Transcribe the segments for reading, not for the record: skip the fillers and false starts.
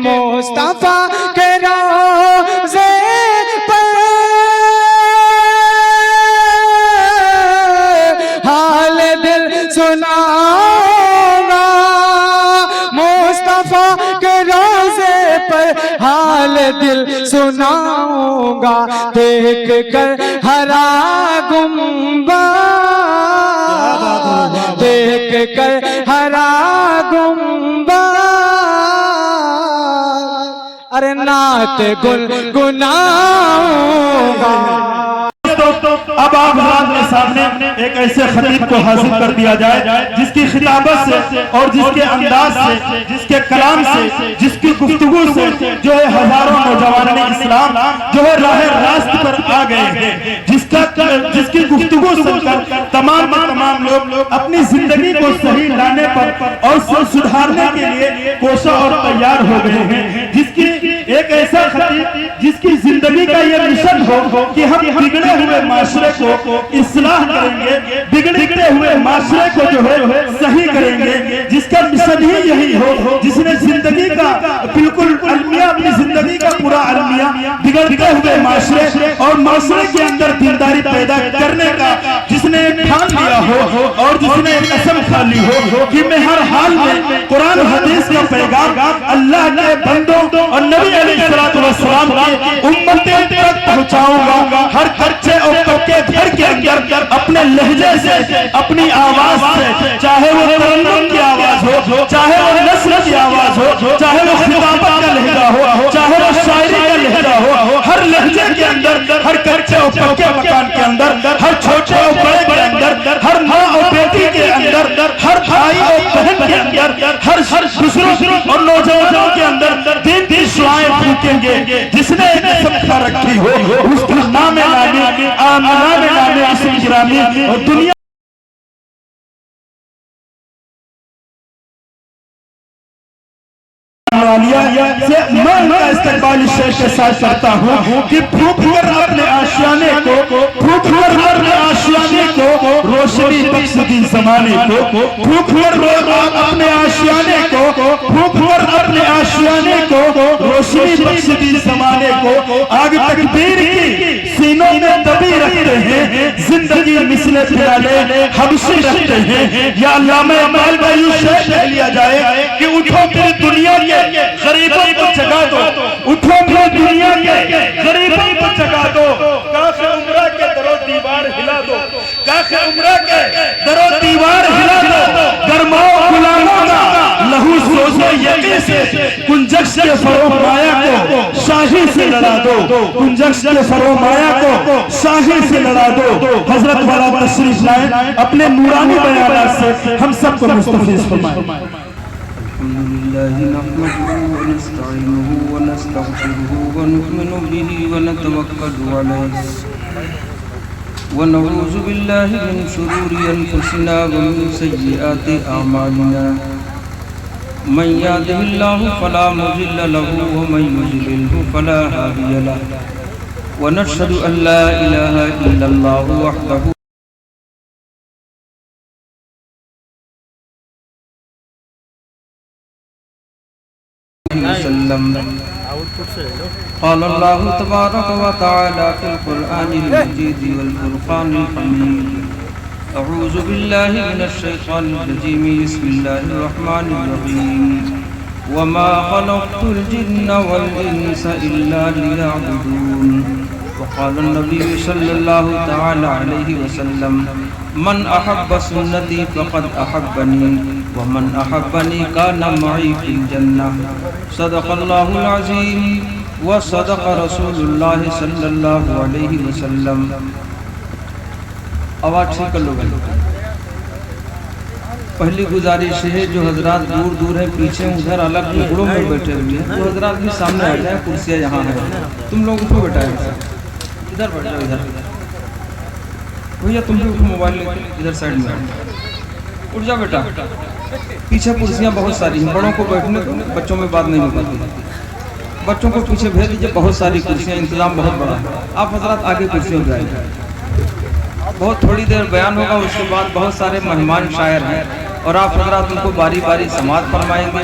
مصطفیٰ کے روضے پر حال دل سناؤں گا، مصطفیٰ کے روضے پر حال دل سناؤں گا، دیکھ کر ہرا گنبد، دیکھ کر ہرا گنبد، ارے نعت گنگناؤں گا۔ اب آپ حضرات کے سامنے ایک ایسے خطیب کو حاضر کر دیا جائے جس کی خطابت سے اور جس کے انداز سے، جس کے کلام سے، جس کی گفتگو سے جو ہے ہزاروں نوجوانان اسلام جو ہے راہ راست پر آ گئے ہیں، جس کی گفتگو سن کر تمام لوگ اپنی زندگی کو صحیح لانے پر اور سدھارنے کے لیے کوشاں اور تیار ہو گئے ہیں، جس کی ایک ایسا خطیب جس کی زندگی کا یہ مشن ہو کہ ہم بگڑے ہوئے معاشرے کو اصلاح کریں گے، بگڑتے ہوئے معاشرے کو جو ہے صحیح کریں گے، جس کا مشن ہی یہی ہو، جس نے زندگی کا بالکل المیہ، اپنی زندگی کا پورا المیہ بگڑتے ہوئے معاشرے اور معاشرے کے اندر دینداری پیدا کرنے کا جس نے ٹھان لیا ہو اور جس نے قسم کھا لی ہو کہ میں ہر حال میں قرآن حدیث کا پیغام اللہ کے بندوں اور نبی علیہ السلام کی امتیں تک پہنچاؤں گا، ہر خرچے اور کے گھر کے اندر اپنے لہجے سے، اپنی آواز سے، چاہے وہ ترنم کی آواز ہو، چاہے وہ نثر کی آواز ہو، چاہے وہ خطابت کا لہجہ ہو، چاہے وہ شاعری کا لہجہ ہو، ہر لہجے کے اندر، ہر کچے اور پکے مکان کے اندر، ہر چھوٹے اور بڑے کے اندر، ہر ماں اور بیٹی کے اندر، ہر بھائی اور بہن کے اندر، ہر بزرگ اور نوجوانوں کے اندر دین کی شعائیں پھونکیں گے۔ جس نے ایک سبقہ رکھی ہو اس کا نام نامی اسم گرامی اور دنیا سے میں ان کا استقبال اس شعر کے ساتھ کرتا ہوں کہ پھونک کر اپنے آشیانے کو، پھونک کر اپنے آشیانے کو روشنی بخش دی زمانے کو، پھونک کر اپنے آشیانے کو، پھونک کر اپنے آشیانے کو روشنی بخش دی زمانے کو، آگ تکبیر کی سینوں میں دبی رکھتے ہیں، زندگی مثل پلالے حبشی رکھتے ہیں۔ یا علامہ اقبال کا یوں شعر کہہ لیا جائے کہ اٹھو میری دنیا کے غریبوں کو جگا دو، اٹھو میری دنیا کے غریبوں کو جگا دو، کاخ عمرہ کے در و دیوار ہلا دو، کاخ عمرہ کے در و دیوار ہلا دو، گرماؤ غلاموں کا لہو سوزو یقین سے، کنجکش کے فرومایا کو شاہی سے لڑا دو، کنجکش کے فرومایا کو شاہی سے لڑا دو۔ حضرت والا تشریف لائیں، اپنے نورانی بیانات سے ہم سب کو مستفیض فرمائیں۔ الحمد لله نحمده ونستعينه ونستغفره ونؤمن به ونتوكل عليه ونعوذ بالله من شرور أنفسنا ومن سيئات أعمالنا من يهده الله فلا مضل له ومن يضلل فلا هادي له ونشهد أن لا إله إلا الله وحده وسلم۔ قال الله تبارك وتعالى في القرآن المجيد والفرقان الحميد: أعوذ بالله من الشيطان الرجيم، بسم الله الرحمن الرحيم، وما خلقت الجن والإنس إلا ليعبدون۔ وقال النبي صلى الله تعالى عليه وسلم: من أحب سنتي فقد أحبني ومن أحبني كان معي في الجنة۔ صدق الله العظيم وصدق رسول الله صلى الله عليه وسلم۔ آواز ٹھیک کر لو گے۔ پہلی گزارش ہے جو حضرات دور دور ہیں، پیچھے ادھر الگ ٹکڑوں میں بیٹھے ہوئے ہیں، وہ حضرات بھی سامنے آ جائیں، کرسیاں یہاں ہیں، تم لوگ اٹھو بیٹھا ہے، ادھر بیٹھ جاؤ، ادھر بھیا تم بھی اٹھو، موبائل لے کے ادھر سائڈ میں اٹھ جاؤ بیٹا۔ پیچھے کرسیاں بہت ساری ہیں، بڑوں کو بیٹھنے دو، بچوں میں بات نہیں ہو پاتی، بچوں کو پیچھے بھیج دیجیے، بہت ساری کرسیاں، انتظام بہت بڑا ہے، آپ حضرات آگے کرسیوں پہ آئیں۔ بہت تھوڑی دیر بیان ہوگا، اس کے بعد بہت سارے مہمان شاعر ہیں اور آپ حضرات ان کو باری باری سماعت فرمائیں گے۔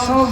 100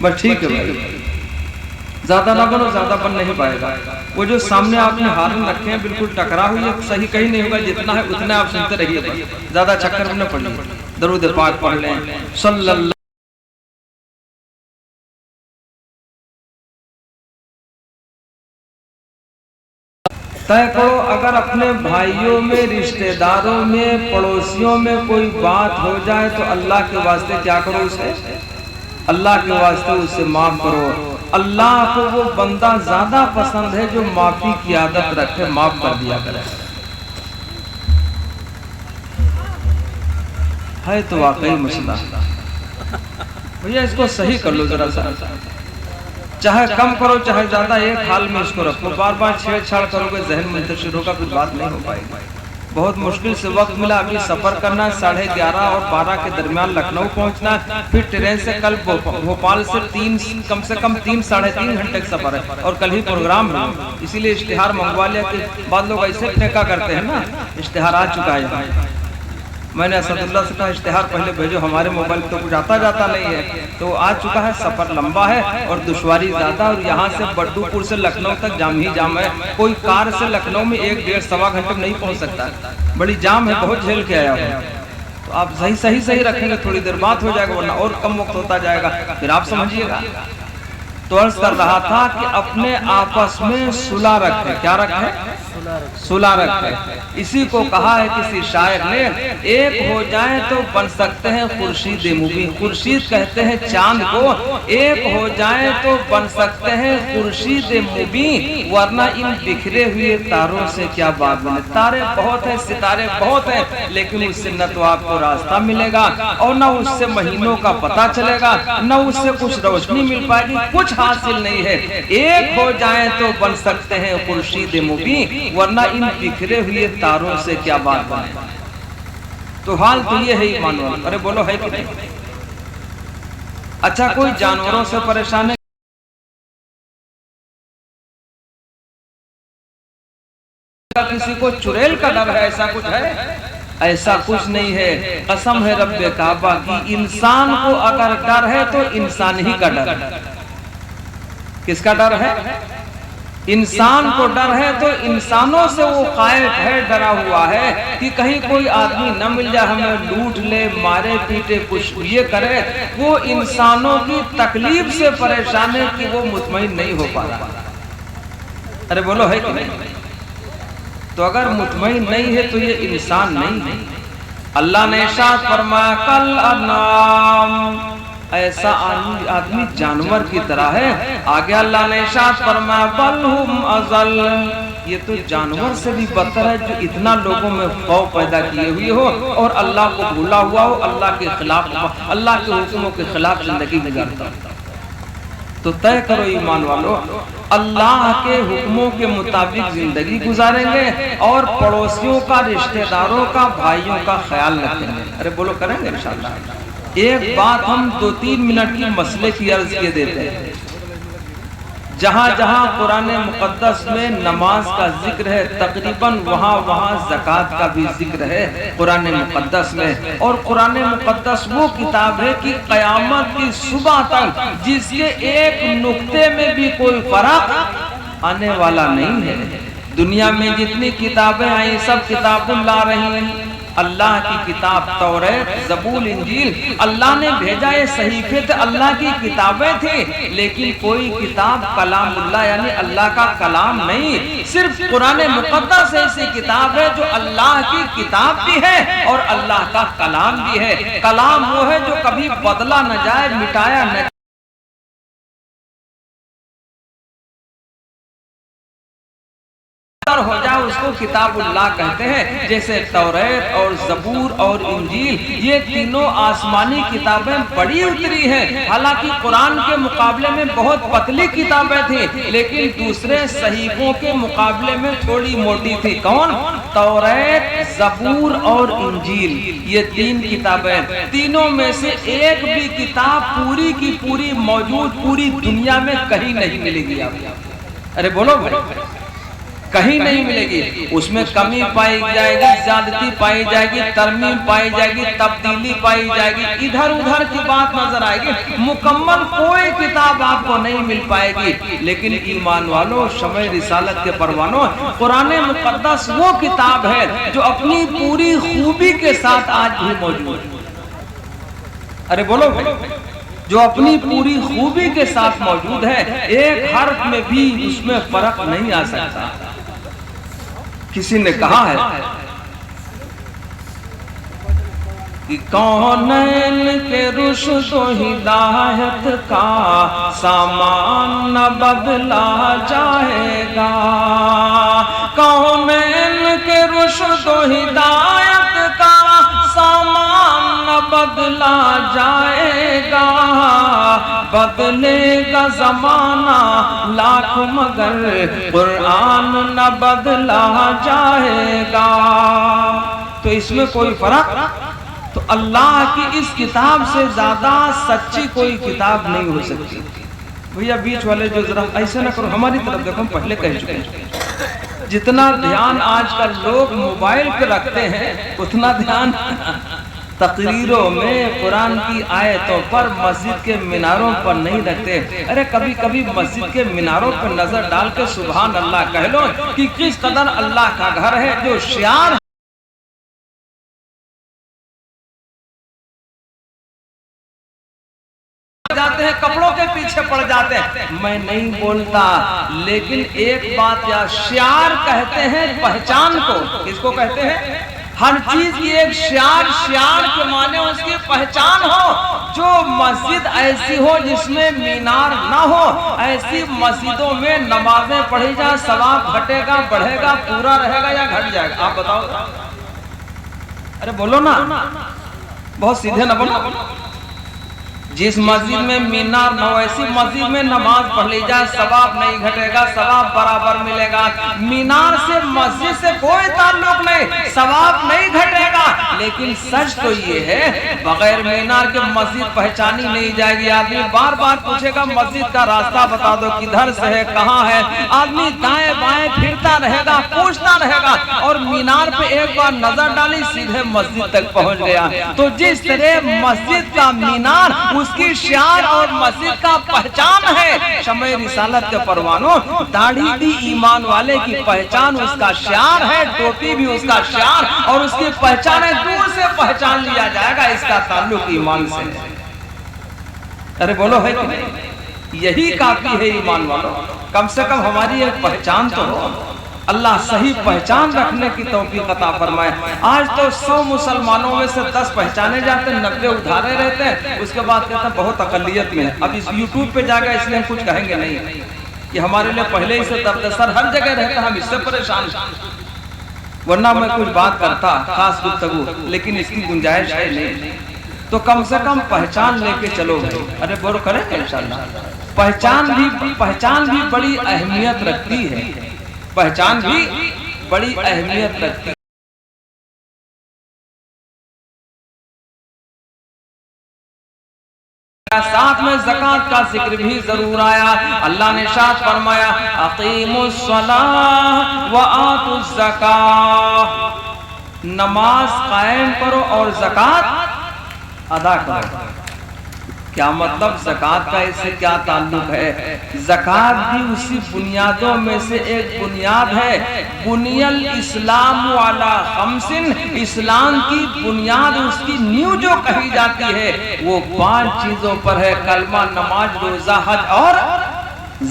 بس ٹھیک ہے بھائی، زیادہ نہ بنو، زیادہ بن نہیں پائے گا. وہ جو سامنے آپ نے ہارن رکھے ہیں بالکل ٹکرا ہوئی ہے، صحیح کہیں نہیں ہوگا، جتنا ہے اتنا آپ سنتے رہیے، بس زیادہ چکر میں نہ پڑیے. درود پاک پڑھ لیں صلی اللہ. طے کرو اگر اپنے بھائیوں میں، رشتہ داروں میں، پڑوسیوں میں کوئی بات ہو جائے تو اللہ کے واسطے کیا کرو؟ اسے اللہ کے واسطے اسے معاف کرو. اللہ کو وہ بندہ زیادہ پسند ہے جو معافی کی عادت رکھے، معاف کر دیا کرے. ہے تو واقعی مسئلہ بھیا، اس کو صحیح کر لو ذرا سا، چاہے کم کرو چاہے زیادہ، ایک حال میں اس کو رکھو. بار بار چھیڑ چھاڑ کرو گے ذہن منتشر ہوگا، پھر بات نہیں ہو پائے گی. بہت مشکل سے وقت ملا، ابھی سفر کرنا ہے، 11:30 اور 12 کے درمیان لکھنؤ پہنچنا ہے، پھر ٹرین سے کل بھوپال سے کم سے کم 3-3.5 گھنٹے کا سفر ہے، اور کل ہی پروگرام ہے. اسی لیے اشتہار منگوا لیا کہ بعض لوگ ایسے ٹھیکا کرتے ہیں نا، اشتہار آ چکا ہے. میں نے اسد اللہ سے کہا اشتہار پہلے بھیجو، ہمارے موبائل تو کچھ آتا جاتا نہیں ہے. تو آ چکا ہے، سفر لمبا ہے اور دشواری زیادہ، اور یہاں سے بڈو پور سے لکھنؤ تک جام ہی جام ہے. کوئی کار سے لکھنؤ میں 1-1.5-1.25 گھنٹے میں نہیں پہنچ سکتا، بڑی جام ہے، بہت جھیل کے آیا ہوں. تو آپ صحیح رکھیں گے، تھوڑی دیر بات ہو جائے گا، ورنہ اور کم وقت ہوتا جائے گا، پھر آپ سمجھیے گا. تو عرض کر رہا تھا کہ اپنے آپس میں صلح رکھیں. کیا رکھیں؟ صلح رکھیں. اسی کو کہا ہے کسی شاعر نے، ایک ہو جائیں تو بن سکتے ہیں خورشید مبیں. خورشید کہتے ہیں چاند کو، ایک ہو جائیں تو بن سکتے ہیں خورشید مبیں، ورنہ ان بکھرے ہوئے تاروں سے کیا بات بنے. تارے بہت ہیں، ستارے بہت ہیں، لیکن اس سے نہ تو آپ کو راستہ ملے گا، اور نہ اس سے مہینوں کا پتہ چلے گا، نہ اس سے کچھ روشنی مل پائے گی، کچھ حاصل نہیں ہے. ایک ہو جائیں تو بن سکتے ہیں خورشید مبیں، ورنہ ان بکھرے ہوئے تاروں سے کیا بات بنے. تو حال تو یہ ہے ایمان والو. ارے بولو ہے کہ نہیں؟ اچھا کوئی جانوروں سے پریشان ہے؟ کسی کو چڑیل کا ڈر ہے؟ ایسا کچھ ہے؟ ایسا کچھ نہیں ہے. قسم ہے رب کعبہ کی، انسان کو اگر ڈر ہے تو انسان ہی کا ڈر ہے. کس کا ڈر ہے؟ انسان کو ڈر ہے تو انسانوں سے وہ خائف ہے، ڈرا ہوا ہے کہ کہیں کوئی آدمی نہ مل جائے، ہمیں لوٹ لے، مارے پیٹے، کچھ یہ کرے. وہ انسانوں کی تکلیف سے پریشان ہے کہ وہ مطمئن نہیں ہو پا رہا. ارے بولو ہے کہ نہیں؟ تو اگر مطمئن نہیں ہے تو یہ انسان نہیں ہے. اللہ نے ارشاد فرمایا کل انعام، ایسا آدمی جانور کی طرح ہے. آگے اللہ نے ارشاد فرمایا بل ہم اضل، یہ تو جانور سے بھی بدتر ہے جو اتنا لوگوں میں خوف پیدا کیے ہوئے ہو اور اللہ کو بھولا ہوا ہو، اللہ کے خلاف، اللہ کے حکموں کے خلاف زندگی گزارتا. تو طے کرو ایمان والو، اللہ کے حکموں کے مطابق زندگی گزاریں گے اور پڑوسیوں کا، رشتہ داروں کا، بھائیوں کا خیال رکھیں گے. ارے بولو کریں گے انشاءاللہ. ایک بات ہم 2-3 منٹ کی مسئلے کی عرض کیے دیتے ہیں. جہاں جہاں قرآن مقدس میں نماز کا ذکر ہے تقریباً وہاں زکوٰۃ کا بھی ذکر ہے قرآن مقدس میں. اور قرآن مقدس وہ کتاب ہے کہ قیامت کی صبح تک جس کے ایک نقطے میں بھی کوئی فرق آنے والا نہیں ہے. دنیا میں جتنی کتابیں آئیں سب کتاب اللہ رہی ہیں. اللہ کی کتاب توریت، زبور، انجیل اللہ نے بھیجا، یہ صحیفے تھے، اللہ کی کتابیں تھیں، لیکن کوئی کتاب کلام اللہ یعنی اللہ کا کلام نہیں. صرف قرآن مقدس ایسی کتاب ہے جو اللہ کی کتاب بھی ہے اور اللہ کا کلام بھی ہے. کلام وہ ہے جو کبھی بدلا نہ جائے، مٹایا نہ ہو جائے، اس کو کتاب اللہ کہتے ہیں. جیسے توریت اور زبور اور انجیل یہ تینوں آسمانی کتابیں بڑی اتری ہیں. حالانکہ قرآن کے مقابلے میں بہت پتلی کتابیں تھیں، لیکن دوسرے صحیفوں کے مقابلے میں تھوڑی موٹی تھی. کون؟ توریت، زبور اور انجیل، یہ 3 کتابیں. تینوں میں سے ایک بھی کتاب پوری کی پوری موجود پوری دنیا میں کہیں نہیں ملے گی آپ. ارے بولو بھائی. کہیں نہیں ملے گی. اس میں کمی پائی جائے گی, زیادتی پائی جائے گی, ترمیم پائی جائے گی, تبدیلی پائی جائے گی, ادھر ادھر کی بات نظر آئے گی. مکمل کوئی کتاب آپ کو نہیں مل پائے گی. لیکن ایمان والوں, شمع رسالت کے پروانوں, قرآن مقدس وہ کتاب ہے جو اپنی پوری خوبی کے ساتھ آج بھی موجود ہے. ارے بولو بھائی, جو اپنی پوری خوبی کے ساتھ موجود ہے, ایک حرف میں بھی اس میں فرق نہیں آ سکتا. کسی نے کہا ہے کہ کونین کے رشد و ہدایت کا سامان نہ بدلا جائے گا. کونین کے رشد و ہدایت کا سامان نہ بدلا جائے گا. بدلے گا زمانہ لاکھ مگر قرآن نہ بدلا جائے گا. تو اس میں کوئی فرق, تو اللہ کی اس کتاب سے زیادہ سچی کوئی کتاب نہیں ہو سکتی. بھیا بیچ والے جو ذرا ایسے نہ کرو, ہماری طرف دیکھو, ہم پہلے کہہ چکے ہیں. جتنا دھیان آج کل لوگ موبائل پہ رکھتے ہیں, اتنا دھیان تقریروں میں قرآن کی آیتوں پر, مسجد کے میناروں پر نہیں رکھتے. ارے کبھی کبھی مسجد کے میناروں پر نظر ڈال کے سبحان اللہ کہہ لو کہ کس قدر اللہ کا گھر ہے. جو شعار جاتے ہیں, کپڑوں کے پیچھے پڑ جاتے ہیں. میں نہیں بولتا, لیکن ایک بات, یا شعار کہتے ہیں پہچان کو. کس کو کہتے ہیں؟ ہر چیز کی ایک شعار, شعار کے معنی اس کی پہچان ہو. جو مسجد ایسی ہو جس میں مینار نہ ہو, ایسی مسجدوں میں نمازیں پڑھی جائیں, ثواب گھٹے گا, بڑھے گا, پورا رہے گا یا گھٹ جائے گا؟ آپ بتاؤ. ارے بولو نا, بہت سیدھے نہ بولو. جس مسجد میں مینار نہ ہو, ایسی مسجد میں نماز پڑھ لی جائے, ثواب نہیں گھٹے گا, ثواب برابر ملے گا. مینار سے مسجد سے کوئی تعلق نہیں, ثواب نہیں گھٹے گا. لیکن سچ تو یہ ہے, بغیر مینار کے مسجد پہچانی نہیں جائے گی. آدمی بار بار پوچھے گا مسجد کا راستہ بتا دو, کدھر سے ہے, کہاں ہے. آدمی دائیں بائیں پھرتا رہے گا, پوچھتا رہے گا, اور مینار پہ ایک بار نظر ڈالی, سیدھے مسجد تک پہنچ گیا. تو جس طرح مسجد کا مینار اس کی شعار اور مسجد کا پہچان ہے, شمع رسالت کے پروانوں, داڑھی بھی ایمان والے کی پہچان, اس کا شعار ہے. ٹوپی بھی اس کا شعار اور اس کی پہچان ہے. دور سے پہچان لیا جائے گا, اس کا تعلق ایمان سے ہے. ارے بولو ہے کہ نہیں؟ یہی کافی ہے ایمان والوں. کم سے کم ہماری ایک پہچان تو ہو. اللہ صحیح پہچان رکھنے کی توفیق عطا فرمائے. آج تو 100 مسلمانوں میں سے 10 پہچانے جاتے ہیں, 90 ادھارے رہتے ہیں. اس کے بعد کہتے ہیں بہت اقلیت میں ہے. اب اس یوٹیوب پہ جا گا, اس لیے ہم کچھ کہیں گے نہیں. یہ ہمارے لیے پہلے ہی سے درد سر ہر جگہ رہتا ہے, ہم اس سے پریشان ہیں. ورنہ میں کچھ بات کرتا خاص گفتگو, لیکن اس کی گنجائش ہے نہیں. تو کم سے کم پہچان لے کے چلو بھائی. ارے بولو کریں گے انشاءاللہ. پہچان بھی بڑی اہمیت رکھتی ہے, پہچان بھی بڑی اہمیت رکھتی ہے. ساتھ میں زکات کا ذکر بھی ضرور آیا. اللہ نے ارشاد فرمایا, اقیموا الصلاۃ وآتوا الزکاۃ, نماز قائم کرو اور زکات ادا کرو. کیا مطلب زکات کا اس سے کیا تعلق ہے؟ زکات بھی اسی بنیادوں میں سے ایک بنیاد ہے. بنی الاسلام علی خمس, اسلام کی بنیاد, اس کی نیو جو کہی جاتی ہے وہ 5 چیزوں پر ہے. کلمہ, نماز, روزہ, حج اور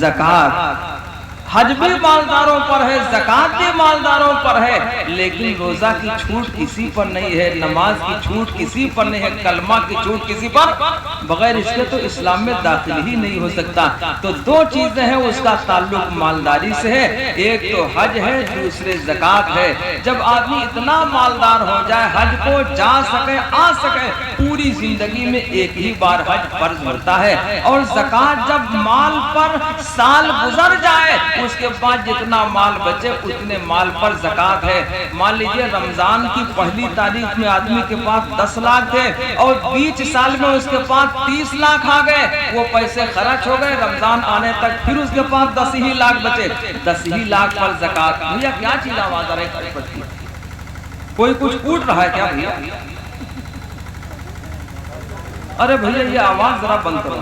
زکات. حج بھی مالداروں پر ہے, زکات بھی مالداروں پر ہے, لیکن روزہ کی چھوٹ کسی پر نہیں ہے, نماز کی چھوٹ کسی پر نہیں ہے, کلمہ کی چھوٹ کسی پر. بغیر اس کے تو اسلام میں داخل ہی نہیں ہو سکتا. تو 2 چیزیں ہیں, اس کا تعلق مالداری سے ہے. ایک تو حج ہے, دوسرے زکات ہے. جب آدمی اتنا مالدار ہو جائے, حج کو جا سکے, آ سکے, پوری زندگی میں ایک ہی بار حج فرض ہوتا ہے. اور زکات جب مال پر سال گزر جائے, اس کے بعد جتنا مال بچے اتنے مال پر زکات ہے۔ مان لیجئے رمضان کی پہلی تاریخ میں آدمی کے پاس 10 لاکھ تھے اور 20 سال میں اس کے پاس 30 لاکھ آ گئے، وہ پیسے خرچ ہو گئے، رمضان آنے تک پھر اس کے پاس 10 ہی لاکھ بچے، 10 ہی لاکھ پر زکات۔ بھیا کیا چیز آواز آ رہی ہے؟ کوئی کچھ کوٹ رہا ہے کیا بھیا؟ ارے بھیا یہ آواز ذرا بند کرو،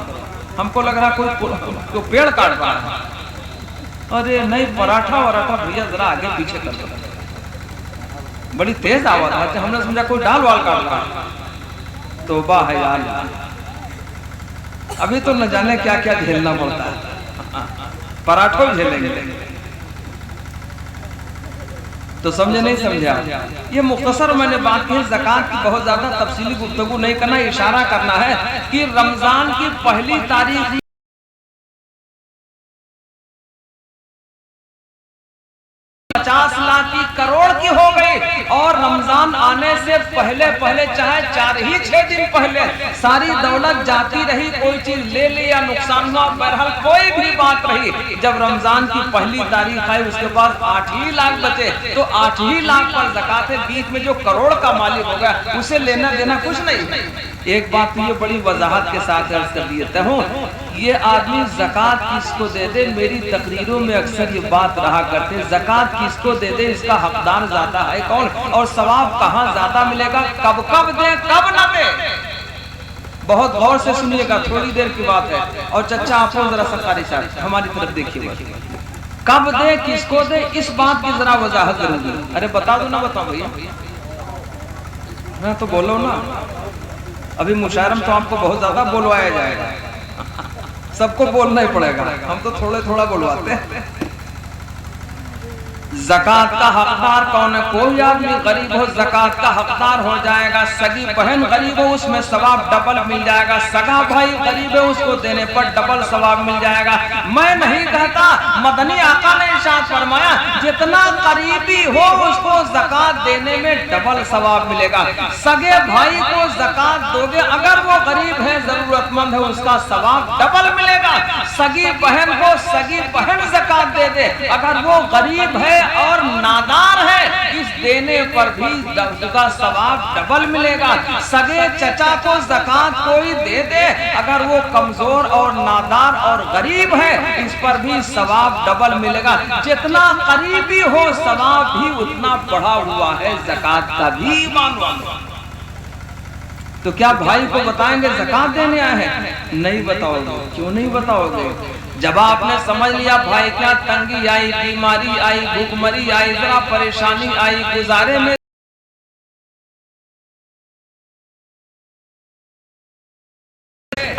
ہم کو لگ رہا کوئی پیڑ کاٹ رہا ہے۔ ارے نہیں، پراٹھا وراٹھا بھیا ذرا آگے پیچھے کر دو، بڑی تیز آواز آتی ہے، ہم نے سمجھا کوئی ڈال وال کاٹ رہا ہے۔ توبہ ہے یار، ابھی تو نہ جانے کیا کیا جھیلنا پڑتا ہے، پراٹھوں جھیلیں گے تو سمجھے نہیں سمجھا؟ یہ مختصر میں نے بات کی، زکات کی بہت زیادہ تفصیلی گفتگو نہیں کرنا، اشارہ کرنا ہے کہ رمضان کی پہلی تاریخ 50 لاکھ کی کروڑ کی ہو گئی، اور رمضان آنے سے پہلے چاہے 4 ہی 6 دن پہلے ساری دولت جاتی رہی، کوئی چیز لے لے یا نقصان ہوا، بہرحال کوئی بھی بات رہی، جب رمضان کی پہلی تاریخ آئی اس کے بعد 8 ہی لاکھ بچے تو 8 ہی لاکھ پر زکات ہے، بیچ میں جو کروڑ کا مالک ہو گیا اسے لینا دینا کچھ نہیں۔ ایک بات تو یہ بڑی وضاحت کے ساتھ عرض کر دیتا ہوں، یہ آدمی زکات کس کو دے دے، میری تقریروں میں اکثر یہ بات رہا کرتے، زکات کس کو دے دے اس کا حقدار زیادہ ہے کون، اور ثواب کہاں زیادہ ملے گا، کب دے کب نہ دے۔ بہت غور سے سنیے گا، تھوڑی دیر کی بات ہے، اور چچا آپ کو ذرا سرکاری صاحب ہماری طرف دیکھیے گا، کب دے کس کو دے اس بات کی ذرا وضاحت ضروری ہے۔ ارے بتا دو نہ بتاؤ بھیا، میں تو بولو نا، ابھی مشاعرہ تو آپ کو بہت زیادہ بولوایا جائے گا، سب کو بولنا ہی پڑے گا، ہم تو تھوڑا بولواتے ہیں۔ زکات کا حقدار کون ہے؟ کوئی آدمی غریب ہو زکات کا حقدار ہو جائے گا، سگی بہن غریب ہو اس میں ثواب ڈبل مل جائے گا، سگا بھائی غریب ہے اس کو دینے پر ڈبل ثواب مل جائے گا۔ میں نہیں کہتا، مدنی آقا نے ارشاد فرمایا جتنا قریبی ہو اس کو زکات دینے میں ڈبل ثواب ملے گا۔ سگے بھائی کو زکات دو گے، اگر وہ غریب ہے ضرورت مند ہے اس کا ثواب ڈبل ملے گا۔ سگی بہن کو سگی بہن زکات دے دے، اگر وہ غریب ہے اور نادار ہے اس دینے پر بھی اس کا ثواب ڈبل ملے گا۔ سگے چچا کو زکات کوئی دے دے، اگر وہ کمزور اور نادار اور غریب ہے اس پر بھی ثواب ڈبل ملے گا۔ جتنا قریبی ہو ثواب بھی اتنا بڑھا ہوا ہے زکات کا بھی، مانو۔ تو کیا بھائی کو بتائیں گے زکات دینے آئے ہیں؟ نہیں بتاؤ گے، کیوں نہیں بتاؤ گے؟ جب آپ نے سمجھ لیا بھائی کیا تنگی آئی، بیماری آئی، بھوک مری آئی، ذرا پریشانی آئی، گزارے میں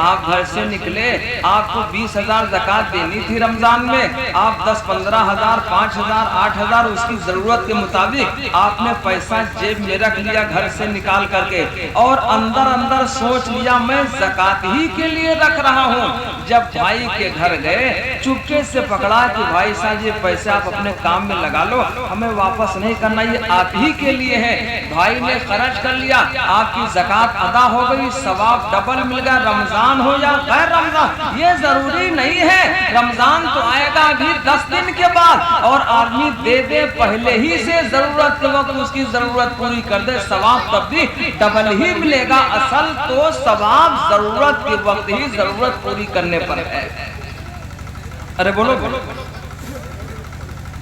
آپ گھر سے نکلے، آپ کو 20,000 زکات دینی تھی رمضان میں، آپ 10-15,000 5,000 8,000 اس کی ضرورت کے مطابق آپ نے پیسہ جیب میں رکھ لیا گھر سے نکال کر کے، اور اندر سوچ لیا میں زکات ہی کے لیے رکھ رہا ہوں۔ جب بھائی کے گھر گئے چپکے سے پکڑا کہ بھائی صاحب یہ پیسے آپ اپنے کام میں لگا لو، ہمیں واپس نہیں کرنا، یہ آپ ہی کے لیے ہے۔ بھائی نے خرچ کر لیا، آپ کی زکات ادا ہو گئی، ثواب ڈبل مل گیا۔ رمضان ہو یا غیر رمضان یہ ضروری نہیں ہے، رمضان تو آئے گا ابھی 10 دن کے بعد، اور آدمی دے دے پہلے ہی سے ضرورت کے وقت اس کی ضرورت پوری کر دے، ثواب تب بھی ڈبل ہی ملے گا۔ اصل تو ثواب ضرورت کے وقت ہی ضرورت پوری کرنے پر ہے۔ ارے بولو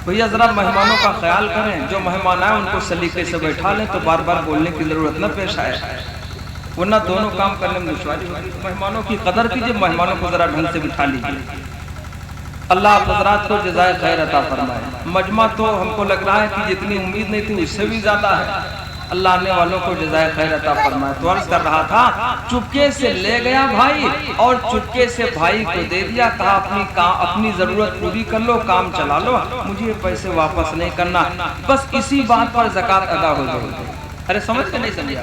بھیا ذرا مہمانوں کا خیال کریں، جو مہمان آئے ان کو سلیقے سے بیٹھا لیں تو بار بار بولنے کی ضرورت نہ پیش آئے، ورنہ دونوں کام کرنے میں دشواری ہوگی۔ مہمانوں کی قدر کیجئے، مہمانوں کو ذرا ڈھنگ سے بٹھا لیجئے۔ اللہ آپ حضرات کو جزائے خیر عطا فرمائے۔ مجمع تو ہم کو لگ رہا ہے کہ جتنی امید نہیں تھی اس سے بھی زیادہ ہے، اللہ آنے والوں کو جزائے خیر عطا فرمائے۔ تو عرض کر رہا تھا، چپکے سے لے گیا بھائی اور چپکے سے بھائی کو دے دیا، کہا اپنی ضرورت پوری کر لو، کام چلا لو، مجھے یہ پیسے واپس نہیں کرنا، بس اسی بات پر زکات ادا ہو جائے۔ ارے سمجھ کے نہیں سمجھا؟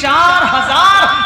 4000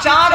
4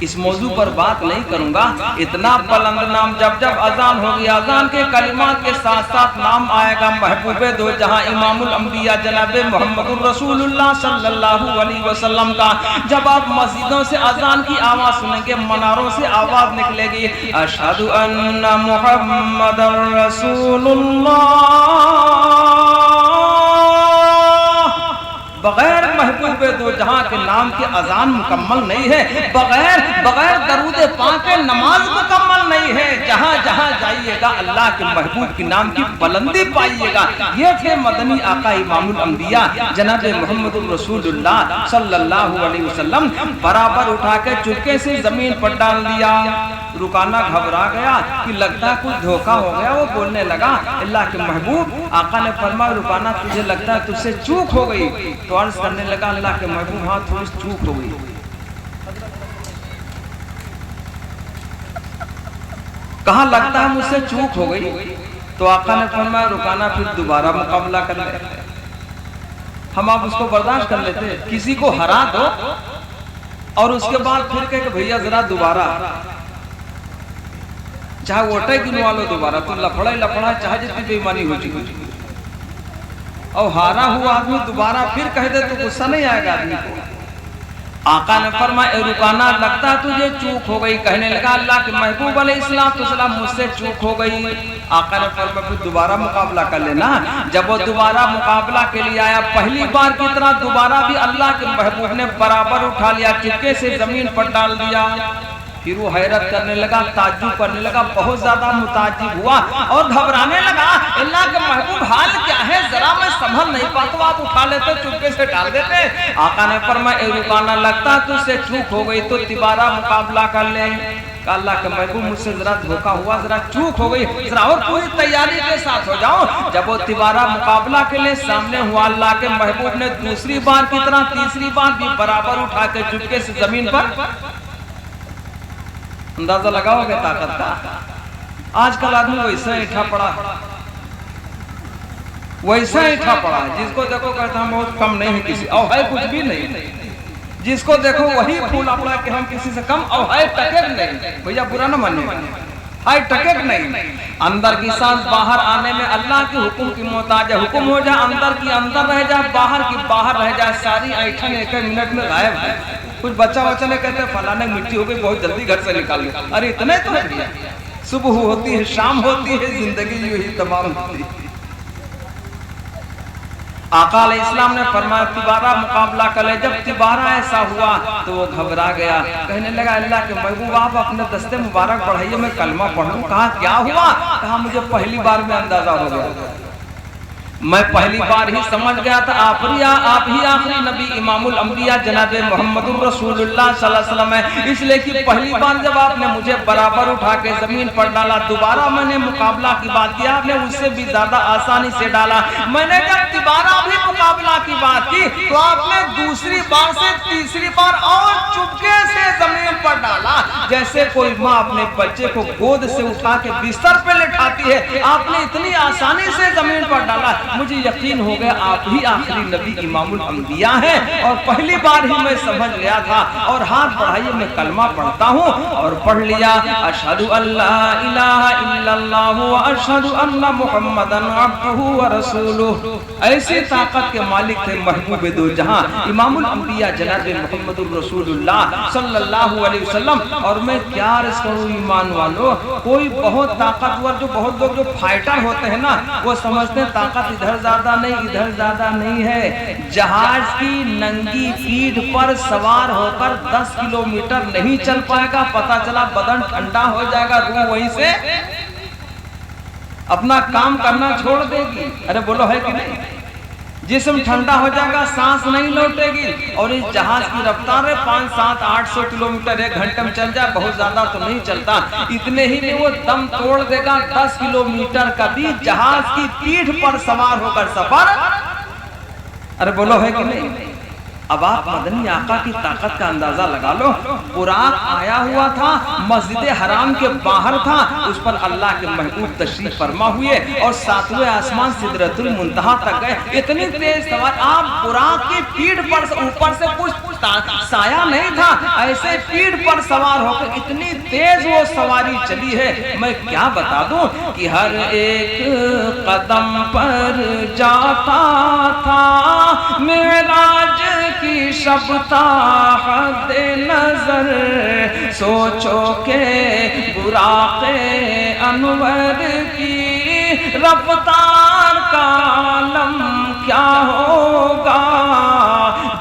اس موضوع پر بات نہیں کروں گا. اتنا بلند نام جب جب اذان ہوگی اذان کے کلمات کے ساتھ ساتھ نام آئے گا محبوب دو جہاں امام الانبیاء جناب محمد الرسول اللہ صلی اللہ علیہ وسلم کا. جب آپ مسجدوں سے اذان کی آواز سنیں گے مناروں سے آواز نکلے گی اشہد ان محمد رسول اللہ. بغیر محبوب دو جہاں کے نام کی اذان مکمل نہیں ہے. بغیر درود پاک کے نماز مکمل نہیں ہے. جہاں جہاں جائیے گا اللہ کے محبوب کے نام کی بلندی پائیے گا. یہ تھے مدنی آقا امام الانبیاء جناب محمد الرسول اللہ صلی اللہ علیہ وسلم. برابر اٹھا کے چپکے سے زمین پر ڈال دیا. رکانا گھبرا گیا کہ لگتا کچھ دھوکا ہو گیا. وہ بولنے لگا اللہ کے محبوب. آقا نے فرمایا رکانا تجھے لگتا ہے تجھ سے چوک ہو گئی. تو عرض کرنے لگا اللہ کے محبوب ہاں تھوڑی چوک ہو گئی. کہاں لگتا ہے مجھ سے چوک ہو گئی. تو آقا نے فرمایا رکانا پھر دوبارہ مقابلہ کر لے. ہم آپ اس کو برداشت کر لیتے. کسی کو ہرا دو اور اس کے بعد پھر کہ بھیا ذرا دوبارہ چاہے ووٹے گنوا لو دوبارہ تو لفڑا چاہے جتنی بے ایمانی ہو چکی. اور ہارا ہوا آدمی دوبارہ پھر کہہ دے تو غصہ نہیں آئے گا آدمی کو. آقا نے فرمایا رکانا لگتا تجھے چوک ہو گئی. کہنے لگا اللہ کے محبوب علیہ السلام مجھ سے چوک ہو گئی. آقا نے فرمایا پھر دوبارہ مقابلہ کر لینا. جب وہ دوبارہ مقابلہ کے لیے آیا پہلی بار کی طرح دوبارہ بھی اللہ کے محبوب نے برابر اٹھا لیا چپکے سے زمین پر ڈال دیا. پھر وہ حیرت کرنے لگا تعجب کرنے لگا بہت زیادہ متعجب ہوا اور گھبرانے لگا اللہ کے محبوب حال کیا ہے ذرا میں سنبھل نہیں پاتا. آپ اٹھا لیتے چپکے سے ڈال دیتے. آقا نے فرمایا رکانا لگتا تجھ سے چوک ہو گئی تو دوبارہ مقابلہ کر لیں. کہ اللہ کے محبوب مجھ سے ذرا دھوکا ہوا ذرا چوک ہو گئی ذرا اور پوری تیاری کے ساتھ ہو جاؤ. جب وہ دوبارہ مقابلہ کے لیے سامنے ہوا اللہ کے محبوب نے دوسری بار کی طرح تیسری بار بھی برابر اٹھا کے چپکے سے زمین پر. اندازہ لگاؤ گے طاقت کا. آج کل آدمی ویسا اٹھا پڑا جس کو دیکھو کہتا ہم بہت کم نہیں ہے کسی اور ہے کچھ بھی نہیں. جس کو دیکھو وہی پھولا پڑا کہ ہم کسی سے کم اور ہے ٹکر نہیں. بھیا برا نہ مانے ہے ٹکر نہیں. اندر کی سانس باہر آنے میں اللہ کے حکم کی محتاج ہے. حکم ہو جائے اندر کی اندر رہ جائے باہر کی باہر رہ جائے. ساری ایٹھن ایک منٹ میں غائب ہے. کچھ بچہ نے کہتے ہیں فلانے مٹی ہو گئی بہت جلدی گھر سے نکال لیا. ارے اتنے تو ہے بھیا. صبح ہوتی ہے شام ہوتی ہے زندگی یوں ہی تمام ہوتی ہے. آقا علیہ السلام نے فرمایا دوبارہ مقابلہ کر لے. جب دوبارہ ایسا ہوا تو وہ گھبرا گیا. کہنے لگا اللہ کے محبوب آپ اپنے دستے مبارک بڑھائیے میں کلمہ پڑھوں. کہا کیا ہوا. کہا مجھے پہلی بار میں اندازہ ہو گیا. میں پہلی بار ہی سمجھ گیا تھا آپ ہی آخری نبی امام الانبیاء جناب محمد الرسول اللہ صلی اللہ علیہ وسلم ہے. اس لئے کہ پہلی بار جب آپ نے مجھے برابر اٹھا کے زمین پر ڈالا دوبارہ میں نے مقابلہ کی بات کیا آپ نے اس سے بھی زیادہ آسانی سے ڈالا. میں نے جب دوبارہ بھی مقابلہ کی بات کی تو آپ نے دوسری بار سے تیسری بار اور چپکے سے زمین پر ڈالا. جیسے کوئی ماں اپنے بچے کو گود سے اٹھا کے بستر پہ لٹاتی ہے آپ نے اتنی آسانی سے زمین پر ڈالا. مجھے یقین ہو گیا آپ ہی آخری نبی امام الانبیاء ہیں. اور پہلی بار ہی میں سمجھ گیا تھا. اور ہاتھ بڑھائیے میں کلمہ پڑھتا ہوں اور پڑھ لیا اشہد ان لا الہ الا اللہ واشہد ان محمدن عبدہ ورسولہ. ایسی طاقت کے مالک تھے محبوب دو جہاں امام الانبیاء جناب محمد الرسول اللہ صلی اللہ علیہ وسلم. اور میں کیا عرض کروں ایمان والو کوئی بہت طاقتور جو بہت لوگ جو فائٹر ہوتے ہیں نا وہ سمجھتے ہیں طاقت ادھر زیادہ نہیں ہے. جہاز کی ننگی پیٹھ پر سوار ہو کر 10 کلومیٹر نہیں چل پائے گا. پتا چلا بدن ٹھنڈا ہو جائے گا روح وہیں سے اپنا کام کرنا چھوڑ دے گی. ارے بولو ہے کہ نہیں. جسم ٹھنڈا ہو جائے گا سانس نہیں لوٹے گی. اور اس جہاز کی رفتار ہے 500 700 800 کلومیٹر ایک گھنٹے میں چل جائے بہت زیادہ تو نہیں چلتا. اتنے ہی میں وہ دم توڑ دے گا. 10 کلومیٹر کا بھی جہاز کی پیٹھ پر سوار ہو کر سفر. ارے بولو ہے کہ نہیں. اب آپ مدنی آقا کی طاقت کا اندازہ لگا لو، براق آیا ہوا تھا، مسجد حرام کے باہر تھا، اس پر اللہ کے محبوب تشریف فرما ہوئے اور ساتویں آسمان سدرۃ المنتہا تک گئے۔ اتنی تیز سوار، آپ براق کی پیٹھ پر اوپر سے کچھ سایہ نہیں تھا، ایسے پیٹھ پر سوار ہو کر اتنی تیز وہ سواری چلی ہے، میں کیا بتا دوں کہ ہر ایک قدم پر جاتا تھا معراج کی شب تا حد نظر، سوچو کہ براق انور کی رفتار کا عالم کیا ہوگا۔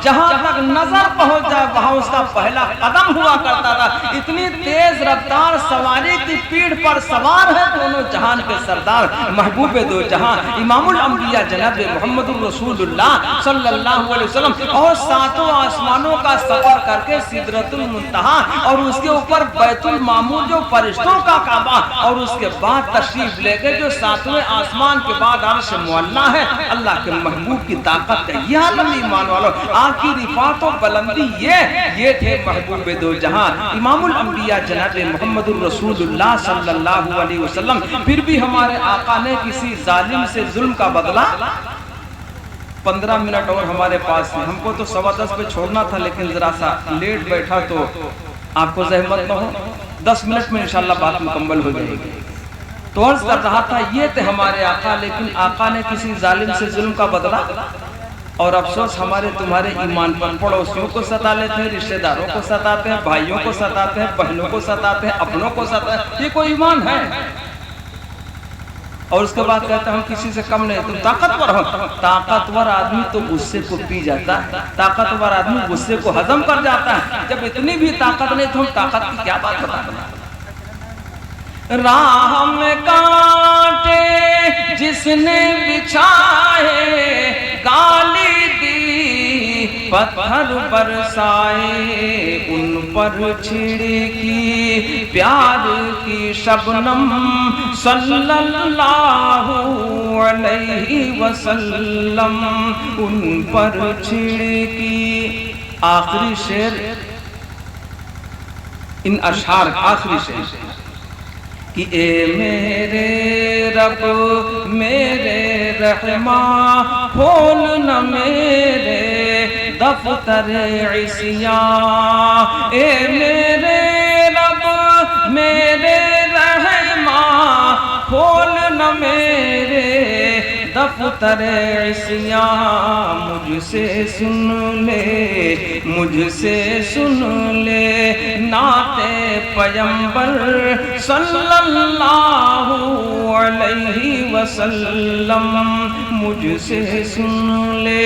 جہاں تک نظر پہنچ جائے وہاں اس کا پہلا قدم ہوا کرتا تھا۔ اتنی تیز رفتار سواری کی پیٹھ پر سوار ہے دونوں جہان کے سردار محبوب دو جہاں امام الانبیاء جناب محمد الرسول اللہ صلی اللہ علیہ وسلم، اور ساتوں آسمانوں کا سفر کر کے سدرۃ المنتہا اور اس کے اوپر بیت المعمور جو فرشتوں کا کعبہ، اور اس کے بعد تشریف لے کے جو ساتویں آسمان کے بعد عرش معلیٰ ہے۔ اللہ کے محبوب کی طاقت کا یہ عالم ایمان والو، آپ کی رفعت و بلندی یہ تھے محبوب دو جہاں امام الانبیاء جناب محمد الرسول اللہ صلی اللہ علیہ وسلم۔ پھر بھی ہمارے آقا نے کسی ظالم سے ظلم کا بدلہ 15 منٹ اور ہمارے پاس ہیں، ہم کو تو 10:15 پہ چھوڑنا تھا، لیکن ذرا سا لیٹ بیٹھا تو آپ کو زحمت نہ ہو، 10 منٹ میں انشاءاللہ بات مکمل ہو جائے گی۔ تو عرض کر رہا تھا یہ تھے ہمارے آقا، لیکن آقا نے کسی ظالم سے ظلم کا بدلہ، اور افسوس ہمارے تمہارے ایمان پر پڑوسیوں کو ستا لیتے ہیں، رشتہ داروں کو ستاتے ہیں، بھائیوں کو ستاتے ہیں، بہنوں کو ستاتے ہیں، اپنوں کو ستاتے ہیں۔ یہ کوئی ایمان ہے؟ اور اس کے بعد کہتا ہے ہم کسی سے کم نہیں، تم طاقتور ہو۔ طاقتور آدمی تو غصے کو پی جاتا ہے، طاقتور آدمی غصے کو ہضم کر جاتا ہے۔ جب اتنی بھی طاقت نہیں تو ہم طاقت کی کیا بات بتاتے ہیں؟ راہ میں کانٹے جس نے بچھائے، گالی دی پتھر برسائے، ان پر چھڑکی پیار کی شبنم صلی اللہ علیہ وسلم، ان پر چھڑکی۔ آخری شعر ان اشعار، آخری شعر کہ اے میرے رب میرے رحماں، کھول نہ میرے دفتر عصیاں، اے میرے رب میرے رحماں، کھول نہ میرے دفتر عصیاں، مجھ سے سن لے، مجھ سے سن لے نعت پیغمبر صلی اللہ علیہ وسلم، مجھ سے سن لے۔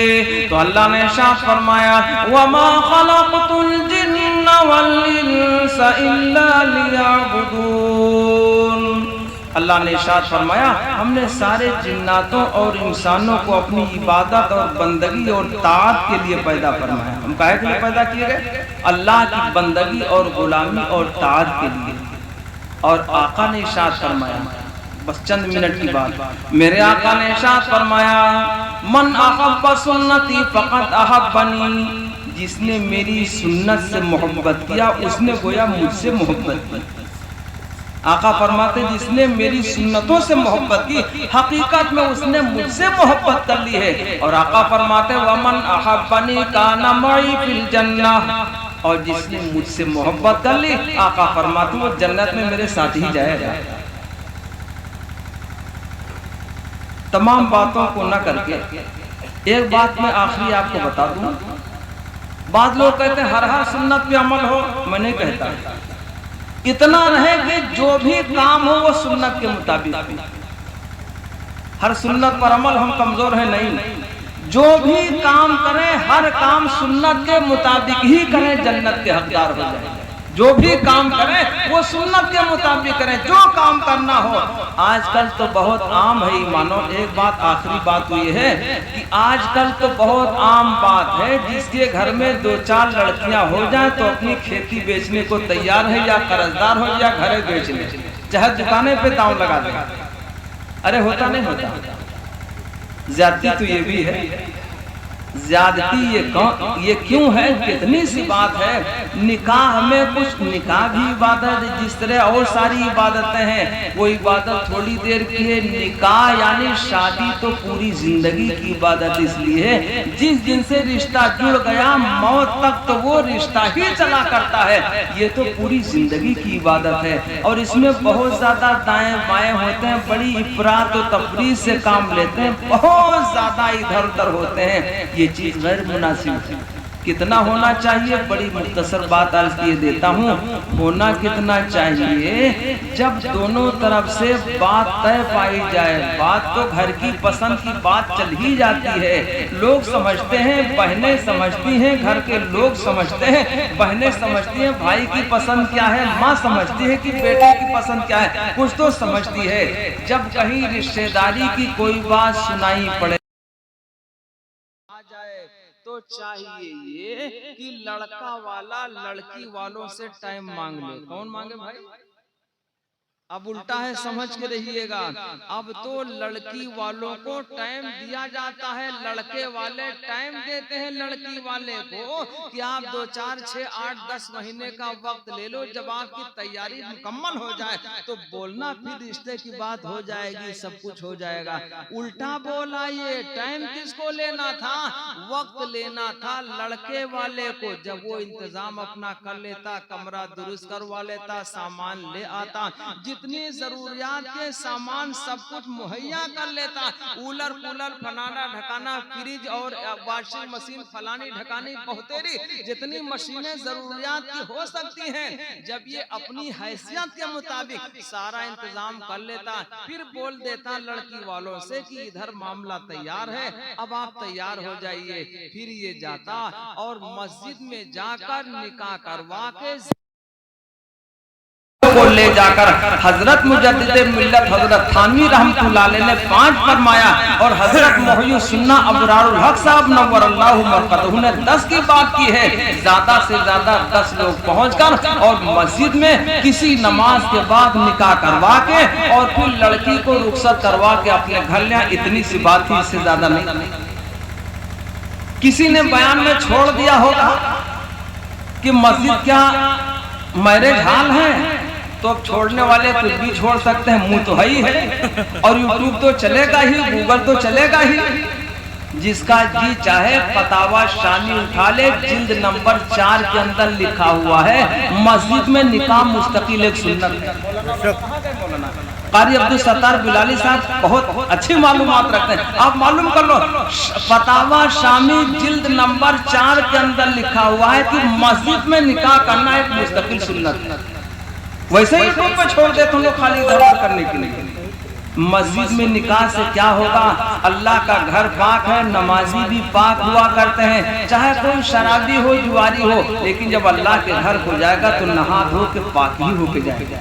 تو اللہ نے ارشاد فرمایا وَمَا خَلَقْتُ الْجِنَّ وَالْإِنسَ إِلَّا لِيَعْبُدُونَ۔ اللہ نے ارشاد فرمایا ہم نے سارے جناتوں اور انسانوں کو اپنی عبادت اور بندگی اور طاعت کے لیے پیدا فرمایا۔ ہم کاہے کے لیے پیدا کیے گئے؟ اللہ کی بندگی اور غلامی اور طاعت کے لیے۔ اور آقا نے ارشاد فرمایا، بس چند منٹ کی بات، میرے آقا نے ارشاد فرمایا من احب سنتی فقط احبنی، جس نے میری سنت سے محبت کیا اس نے گویا مجھ سے محبت کی۔ آقا فرماتے جس نے میری سنتوں سے محبت کی حقیقت میں اس نے مجھ سے محبت کر لی ہے۔ اور آقا فرماتے وَمَنْ أَحَبَّنِي كَانَ مَعِي فِي الْجَنَّةِ، اور جس نے مجھ سے محبت کر لی آقا فرماتے وہ جنت میں میرے ساتھ ہی جائے گا۔ تمام باتوں کو نہ کر کے ایک بات میں آخری آپ کو بتا دوں، بعض لوگ کہتے ہیں ہر سنت پہ عمل ہو، میں نہیں کہتا، اتنا رہے کہ جو بھی کام ہو وہ سنت کے مطابق ہو۔ ہر سنت پر عمل ہم کمزور ہیں نہیں، جو بھی کام کریں ہر کام سنت کے مطابق ہی کریں، جنت کے حقدار ہو جائیں۔ جو بھی کام کریں وہ سنت کے مطابق کریں، جو کام کرنا ہو۔ آج کل تو بہت عام ہے ایمانو، ایک بات آخری بات تو یہ ہے کہ آج کل تو بہت عام بات ہے جس کے گھر میں 2-4 لڑکیاں ہو جائیں تو اپنی کھیتی بیچنے کو تیار ہے، یا قرضدار ہو یا گھر بیچنے، چاہے دکانے پہ داؤں لگا دیں۔ ارے ہوتا نہیں ہوتا، زیادتی تو یہ بھی ہے۔ زیادتی یہ کیوں ہے؟ کتنی سی بات ہے۔ نکاح میں کچھ، نکاح بھی عبادت ہے جس طرح اور ساری عبادتیں ہیں، وہ عبادت تھوڑی دیر کی ہے۔ نکاح یعنی شادی تو پوری زندگی کی عبادت اس لیے ہے، جس دن سے رشتہ جڑ گیا موت تک تو وہ رشتہ ہی چلا کرتا ہے، یہ تو پوری زندگی کی عبادت ہے۔ اور اس میں بہت زیادہ دائیں بائیں ہوتے ہیں، بڑی افراط و تفریط سے کام لیتے ہیں، بہت زیادہ ادھر ادھر ہوتے ہیں، یہ چیز غیر مناسب ہے۔ کتنا ہونا چاہیے؟ بڑی مختصر بات عرض کیے دیتا ہوں۔ ہونا کتنا چاہیے؟ جب دونوں طرف سے بات طے پائی جائے، بات تو گھر کی پسند کی بات چل ہی جاتی ہے، لوگ سمجھتے ہیں، بہنیں سمجھتی ہیں، گھر کے لوگ سمجھتے ہیں، بہنیں سمجھتی ہیں بھائی کی پسند کیا ہے، ماں سمجھتی ہے کہ بیٹے کی پسند کیا ہے، کچھ تو سمجھتی ہے۔ جب کہیں رشتہ داری کی کوئی بات سنائی پڑے جائے تو چاہیے یہ کہ لڑکا والا لڑکی والوں سے ٹائم مانگ لے۔ کون مانگے بھائی؟ اب الٹا ہے، سمجھ کے رہیے گا۔ اب تو لڑکی والوں کو ٹائم دیا جاتا ہے، لڑکے والے ٹائم دیتے ہیں لڑکی والے کو کہ آپ 2 4 6 8 10 مہینے کا وقت لے لو، جب آپ کی تیاری مکمل ہو جائے تو بولنا، پھر رشتے کی بات ہو جائے گی، سب کچھ ہو جائے گا۔ الٹا بولا، یہ ٹائم کس کو لینا تھا؟ وقت لینا تھا لڑکے والے کو۔ جب وہ انتظام اپنا کر لیتا، کمرہ درست کروا لیتا، سامان لے آتا، جتنی ضروریات کے سامان سب کچھ مہیا کر لیتا، کولر فلانا ڈھکانا، فریج اور واشنگ مشین فلانی ڈھکانی بہتری، جتنی مشینیں ضروریات کی ہو سکتی ہیں، جب یہ اپنی حیثیت کے مطابق سارا انتظام کر لیتا، پھر بول دیتا لڑکی والوں سے کہ ادھر معاملہ تیار ہے، اب آپ تیار ہو جائیے، پھر یہ جاتا اور مسجد میں جا کر نکاح کروا کے کو لے جا کر حضرت مجدد ملت حضرت تھانوی رحمۃ اللہ علیہ نے 5 فرمایا، اور حضرت محی السنہ ابرار الحق صاحب نور اللہ مرقدہ نے 10 کی بات کی ہے۔ زیادہ سے زیادہ 10 لوگ پہنچ کر اور مسجد میں کسی نماز کے بعد نکاح کروا کے اور پھر لڑکی کو رخصت کروا کے اپنے گھر لیا، اتنی سی بات تھی، اس سے زیادہ نہیں۔ کسی نے بیان میں چھوڑ دیا ہوگا کہ مسجد کیا میرج ہال ہے، تو اب چھوڑنے والے کچھ بھی چھوڑ سکتے ہیں، منہ تو ہی ہے، اور یوٹیوب تو چلے گا ہی، گوگل تو چلے گا ہی، جس کا جی چاہے فتاوی شامی اٹھا لے، جلد نمبر 4 کے اندر لکھا ہوا ہے مسجد میں نکاح مستقل ایک سنت ہے۔ قاری عبدالستار بلالی صاحب بہت اچھی معلومات رکھتے ہیں، آپ معلوم کر لو، فتاوی شامی جلد نمبر 4 کے اندر لکھا ہوا ہے کہ مسجد میں نکاح کرنا ایک مستقل سنت ہے۔ ویسے ہی تم پہ چھوڑ دیتے لوگ خالی ادھر کرنے کے لیے۔ مسجد میں نکاح سے کیا ہوگا؟ اللہ کا گھر پاک ہے، نمازی بھی پاک ہوا کرتے ہیں، چاہے کوئی شرابی ہو جواری ہو، لیکن جب اللہ کے گھر ہو جائے گا تو نہا دھو کے پاک ہی ہو کے جائے گا۔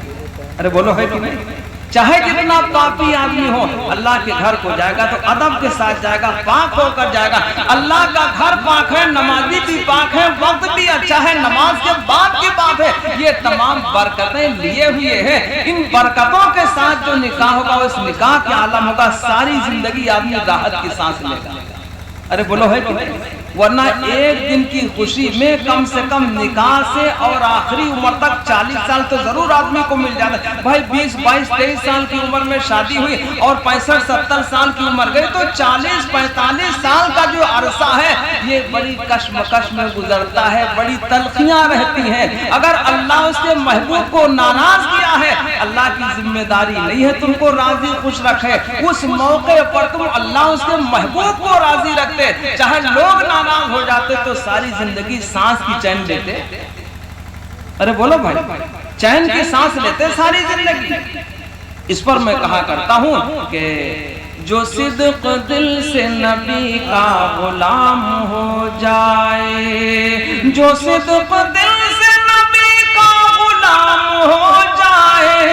ارے بولو ہے کہ نہیں؟ چاہے جتنا پاپی آدمی ہو، اللہ کے گھر کو جائے گا تو ادب کے ساتھ جائے گا، پاک ہو کر جائے گا۔ اللہ کا گھر پاک ہے، نمازی بھی پاک ہے، وقت بھی اچھا ہے، نماز کے بعد کی بات ہے، یہ تمام برکتیں لیے ہوئے ہیں۔ ان برکتوں کے ساتھ جو نکاح ہوگا، اس نکاح کے عالم ہوگا، ساری زندگی آدمی راحت کی سانس لے گا۔ ارے بولو ہے کہ نہیں؟ ورنہ ایک دن کی خوشی میں کم سے کم نکاح سے اور آخری عمر تک 40 سال تو ضرور آدمی کو مل جاتا ہے۔ بھائی 20 22 23 سال کی عمر میں شادی ہوئی اور 65 70 سال کی عمر گئی تو 40 45 سال کا جو عرصہ ہے یہ بڑی کشمکش میں گزرتا ہے، بڑی تلخیاں رہتی ہیں۔ اگر اللہ اس کے محبوب کو ناراض کیا ہے، اللہ کی ذمہ داری نہیں ہے تم کو راضی خوش رکھے، اس موقع پر تم اللہ اس کے محبوب کو راضی رکھتے، چاہے لوگ ناراض ہو جاتے تو ساری زندگی سانس کی چین لیتے۔ ارے بولو بھائی، چین کی سانس لیتے ساری زندگی۔ اس پر میں کہا کرتا ہوں کہ جو صدق دل سے نبی کا غلام ہو جائے، جو صدق دل سے نبی کا غلام ہو جائے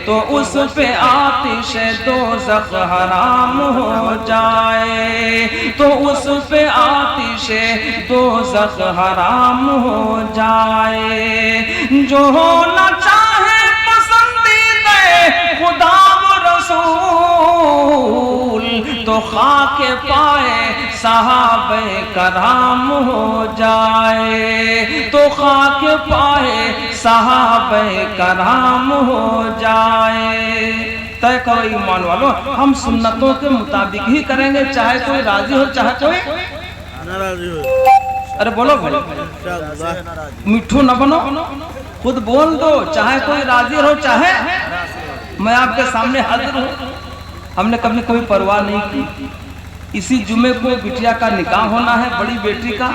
تو اس پہ آتش دوزخ حرام ہو جائے، تو اس پہ آتش دوزخ حرام ہو جائے۔ جو ہونا چاہے پسندیدہ خدا و رسول تو خاک پائے صحابہ کرام ہو جائے، تو خاک پائے صحابہ کرام ہو جائے۔ طے کرو ایمان والو، ہم سنتوں کے مطابق ہی کریں گے، چاہے کوئی راضی ہو چاہے کوئی ناراضی ہو۔ ارے بولو بھائی، میٹھو نہ بنو، خود بول دو، چاہے کوئی راضی ہو چاہے میں آپ کے سامنے حاضر ہوں۔ ہم نے کبھی کوئی پرواہ نہیں کی۔ اسی جمعے کو بٹیا کا نکاح ہونا ہے، بڑی بیٹی کا،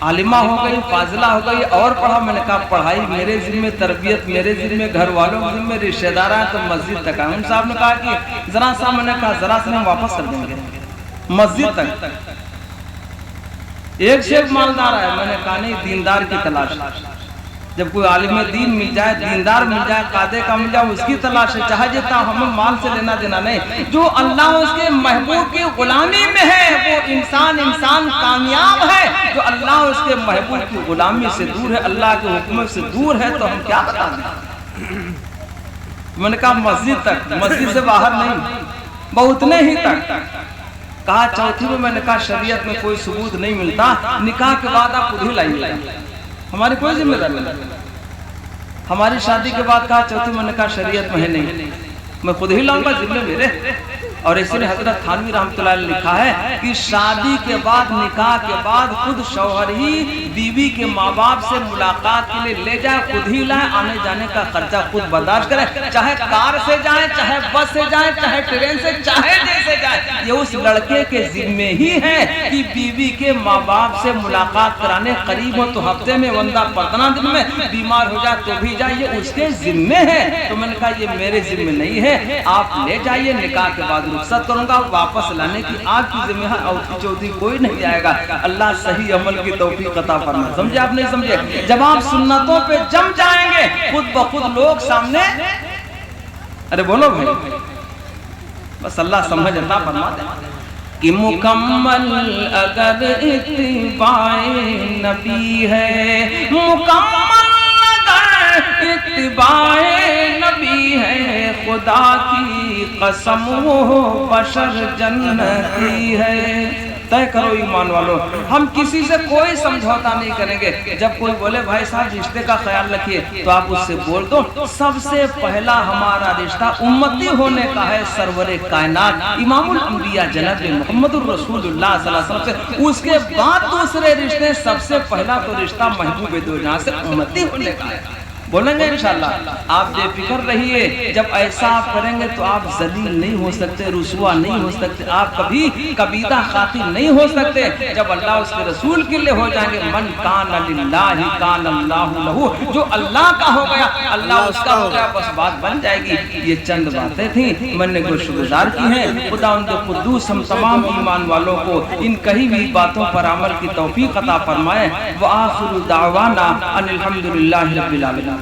عالمہ ہو گئی، فاضلہ ہو گئی، اور پڑھا؟ میں نے کہا پڑھائی میرے ذمہ، تربیت میرے ذمہ، گھر والوں کے ذمہ، رشتہ دار ہیں تو مسجد تک آئے۔ صاحب نے کہا کہ ذرا سا، میں نے کہا ذرا سے ہم واپس کر دیں گے مسجد تک۔ ایک سے ایک مالدار ہے، میں نے کہا نہیں، دیندار کی تلاش، جب کوئی عالم دین مل جائے، دیندار مل جائے، قاضی کا مل جائے، اس کی تلاش ہے، چاہے جتنا ہمیں مال سے لینا دینا نہیں۔ جو اللہ اس کے محبوب کی غلامی میں ہے وہ انسان کامیاب ہے۔ جو اللہ اس کے محبوب کی غلامی سے دور ہے، اللہ کے حکم سے دور ہے، تو ہم کیا بتا دیں؟ میں نے کہا مسجد تک، مسجد سے باہر نہیں، بہت نہیں تک۔ کہا چوتھی میں نے کہا شریعت میں کوئی ثبوت نہیں ملتا، نکاح کے بعد آپ خود ہی لائیں، ہماری کوئی ذمہ داری نہیں۔ ہماری شادی کے بعد کہا چوتھی میں نے کہا شریعت میں ہے نہیں، میں خود ہی لاؤں گا، ذمہ میرے۔ اور اسی لیے حضرت تھانوی رحمۃ اللہ علیہ نے لکھا ہے کہ شادی کے بعد، نکاح کے بعد خود شوہر ہی بیوی کے ماں باپ سے ملاقات کے لیے لے جائے، خود ہی لائے، آنے جانے کا خرچہ خود برداشت کرے، چاہے کار سے جائیں، چاہے بس سے جائیں، چاہے ٹرین سے، چاہے جیسے جائیں۔ یہ اس لڑکے کے ذمے ہی ہے کہ بیوی کے ماں باپ سے ملاقات کرانے قریب ہو تو ہفتے میں، ورنہ 15 دن میں، بیمار ہو جائے تو بھی جائے، یہ اس کے ذمے ہے۔ تو میں نے کہا یہ میرے ذمے نہیں ہے، آپ لے جائیے، نکاح کے بعد رخصت کروں گا، واپس لانے کی آپ کی ذمہ ہے، اور چوتھی کوئی نہیں جائے گا۔ اللہ صحیح عمل کی توفیق عطا فرمائے۔ سمجھے آپ نہیں سمجھے؟ جب آپ سنتوں پہ جم جائیں گے، خود بخود لوگ سامنے، ارے بولو بھائی، بس اللہ سمجھ عطا فرما دے کہ مکمل اگر اتباع نبی ہے، مکمل اگر اتباع نبی ہے، خدا کی قسم وہ بشر جنتی ہے۔ طے کرو ایمان والو، ہم کسی سے کوئی سمجھوتا نہیں کریں گے۔ جب کوئی بولے بھائی صاحب رشتے کا خیال رکھیے، تو آپ اس سے بول دو سب سے پہلا ہمارا رشتہ امتی ہونے کا ہے سرور کائنات امام الانبیاء جناب محمد الرسول اللہ صلی اللہ علیہ وسلم سے۔ اس کے بعد دوسرے رشتے، سب سے پہلا تو رشتہ محبوب دو جہاں سے امتی ہونے کا ہے۔ بولیں گے انشاءاللہ، آپ بے فکر رہیے، جب ایسا آپ کریں گے تو آپ ذلیل نہیں ہو سکتے، رسوا نہیں ہو سکتے، آپ کبھی کبیدہ خاطر نہیں ہو سکتے۔ جب اللہ اس کے رسول کے لیے ہو جائیں گے، من کان للہ کان اللہ لہو، جو اللہ کا ہو گیا اللہ اس کا ہو گیا، بس بات بن جائے گی۔ یہ چند باتیں تھیں میں نے گوش گزار کی ہیں۔ خداوند قدوس ہم تمام ایمان والوں کو ان کہی ہوئی باتوں پر عمل کی توفیق عطا فرمائے۔ وآخر دعوانا ان الحمدللہ رب العالمین۔